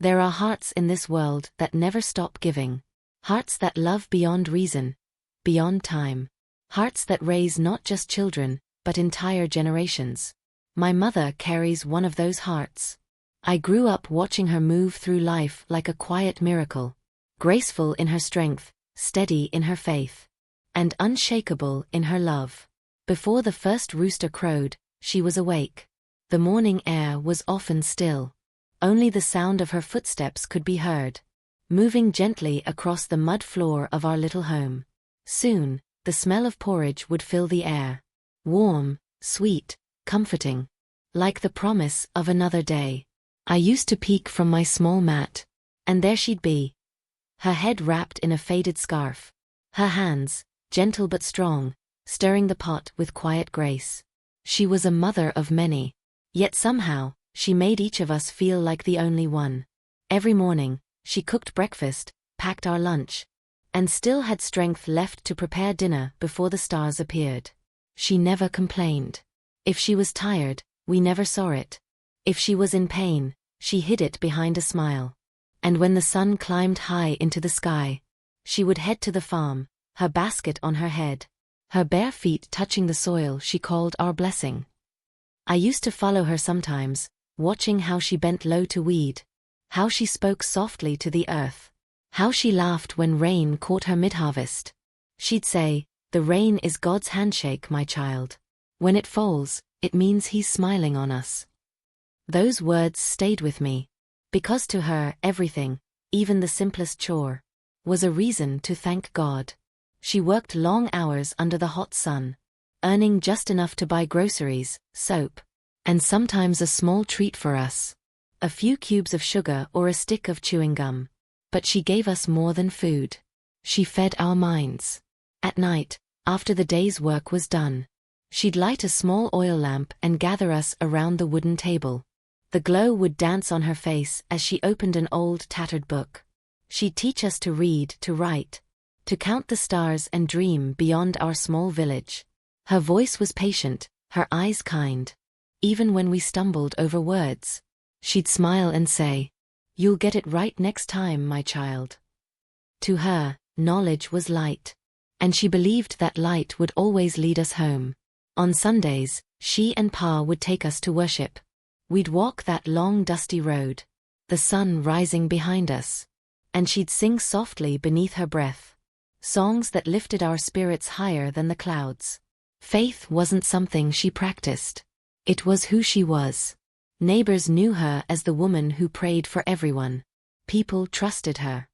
There are hearts in this world that never stop giving. Hearts that love beyond reason, beyond time. Hearts that raise not just children, but entire generations. My mother carries one of those hearts. I grew up watching her move through life like a quiet miracle. Graceful in her strength, steady in her faith, and unshakable in her love. Before the first rooster crowed, she was awake. The morning air was often still. Only the sound of her footsteps could be heard, moving gently across the mud floor of our little home. Soon, the smell of porridge would fill the air. Warm, sweet, comforting. Like the promise of another day. I used to peek from my small mat, and there she'd be. Her head wrapped in a faded scarf. Her hands, gentle but strong, stirring the pot with quiet grace. She was a mother of many. Yet somehow, she made each of us feel like the only one. Every morning, she cooked breakfast, packed our lunch, and still had strength left to prepare dinner before the stars appeared. She never complained. If she was tired, we never saw it. If she was in pain, she hid it behind a smile. And when the sun climbed high into the sky, she would head to the farm, her basket on her head, her bare feet touching the soil she called our blessing. I used to follow her sometimes, watching how she bent low to weed, how she spoke softly to the earth, how she laughed when rain caught her mid-harvest. She'd say, "The rain is God's handshake, my child. When it falls, it means He's smiling on us." Those words stayed with me, because to her everything, even the simplest chore, was a reason to thank God. She worked long hours under the hot sun, earning just enough to buy groceries, soap, and sometimes a small treat for us. A few cubes of sugar or a stick of chewing gum. But she gave us more than food. She fed our minds. At night, after the day's work was done, she'd light a small oil lamp and gather us around the wooden table. The glow would dance on her face as she opened an old tattered book. She'd teach us to read, to write, to count the stars and dream beyond our small village. Her voice was patient, her eyes kind. Even when we stumbled over words, she'd smile and say, "You'll get it right next time, my child." To her, knowledge was light, and she believed that light would always lead us home. On Sundays, she and Pa would take us to worship. We'd walk that long dusty road, the sun rising behind us, and she'd sing softly beneath her breath, songs that lifted our spirits higher than the clouds. Faith wasn't something she practiced. It was who she was. Neighbors knew her as the woman who prayed for everyone. People trusted her,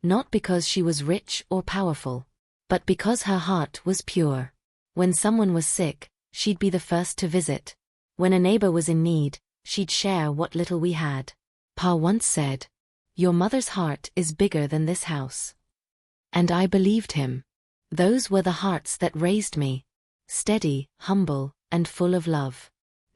not because she was rich or powerful, but because her heart was pure. When someone was sick, she'd be the first to visit. When a neighbor was in need, she'd share what little we had. Pa once said, "Your mother's heart is bigger than this house." And I believed him. Those were the hearts that raised me. Steady, humble, and full of love.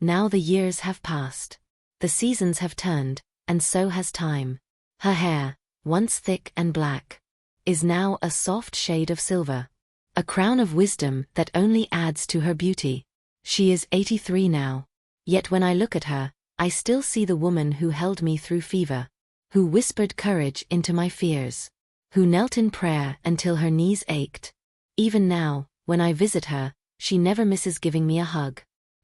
Now the years have passed. The seasons have turned, and so has time. Her hair, once thick and black, is now a soft shade of silver. A crown of wisdom that only adds to her beauty. She is 83 now. Yet when I look at her, I still see the woman who held me through fever, who whispered courage into my fears, who knelt in prayer until her knees ached. Even now, when I visit her, she never misses giving me a hug.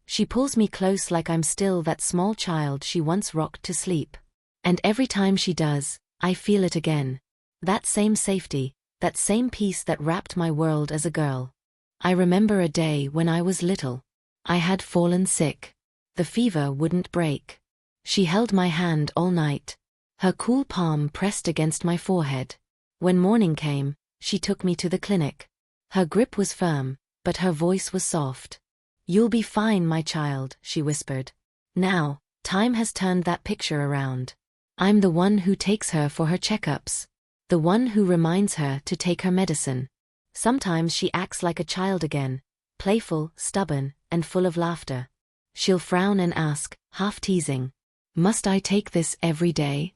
She pulls me close like I'm still that small child she once rocked to sleep. And every time she does, I feel it again. That same safety, that same peace that wrapped my world as a girl. I remember a day when I was little. I had fallen sick. The fever wouldn't break. She held my hand all night, her cool palm pressed against my forehead. When morning came, she took me to the clinic. Her grip was firm, but her voice was soft. "You'll be fine, my child," she whispered. Now, time has turned that picture around. I'm the one who takes her for her checkups. The one who reminds her to take her medicine. Sometimes she acts like a child again, playful, stubborn, and full of laughter. She'll frown and ask, half teasing, "Must I take this every day?"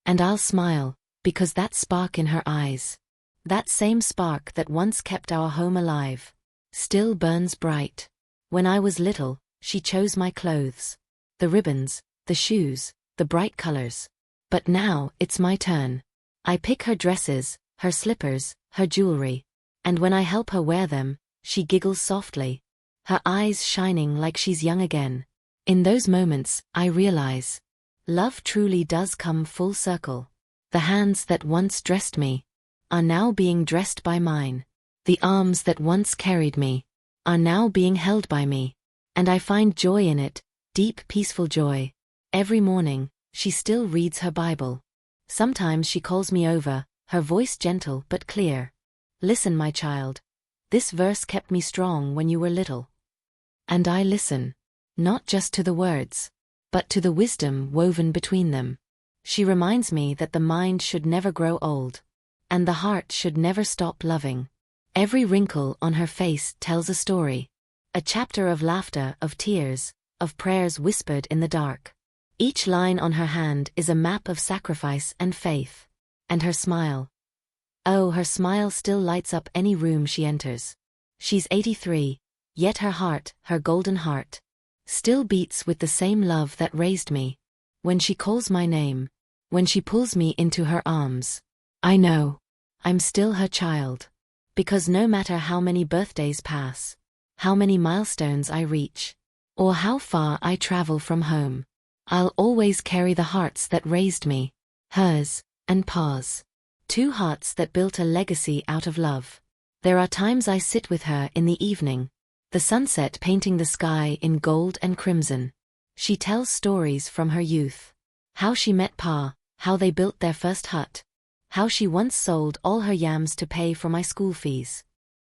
And I'll smile, because that spark in her eyes, that same spark that once kept our home alive, still burns bright. When I was little, she chose my clothes. The ribbons, the shoes, the bright colors. But now, it's my turn. I pick her dresses, her slippers, her jewelry. And when I help her wear them, she giggles softly, her eyes shining like she's young again. In those moments, I realize, love truly does come full circle. The hands that once dressed me are now being dressed by mine. The arms that once carried me are now being held by me. And I find joy in it, deep peaceful joy. Every morning, she still reads her Bible. Sometimes she calls me over, her voice gentle but clear. Listen, my child. This verse kept me strong when you were little. And I listen. Not just to the words, but to the wisdom woven between them. She reminds me that the mind should never grow old, and the heart should never stop loving. Every wrinkle on her face tells a story. A chapter of laughter, of tears, of prayers whispered in the dark. Each line on her hand is a map of sacrifice and faith. And her smile. Oh, her smile still lights up any room she enters. She's 83, yet her heart, her golden heart, still beats with the same love that raised me. When she calls my name, when she pulls me into her arms, I know I'm still her child. Because no matter how many birthdays pass, how many milestones I reach, or how far I travel from home, I'll always carry the hearts that raised me, hers and Pa's. Two hearts that built a legacy out of love. There are times I sit with her in the evening, the sunset painting the sky in gold and crimson. She tells stories from her youth. How she met Pa, how they built their first hut, how she once sold all her yams to pay for my school fees.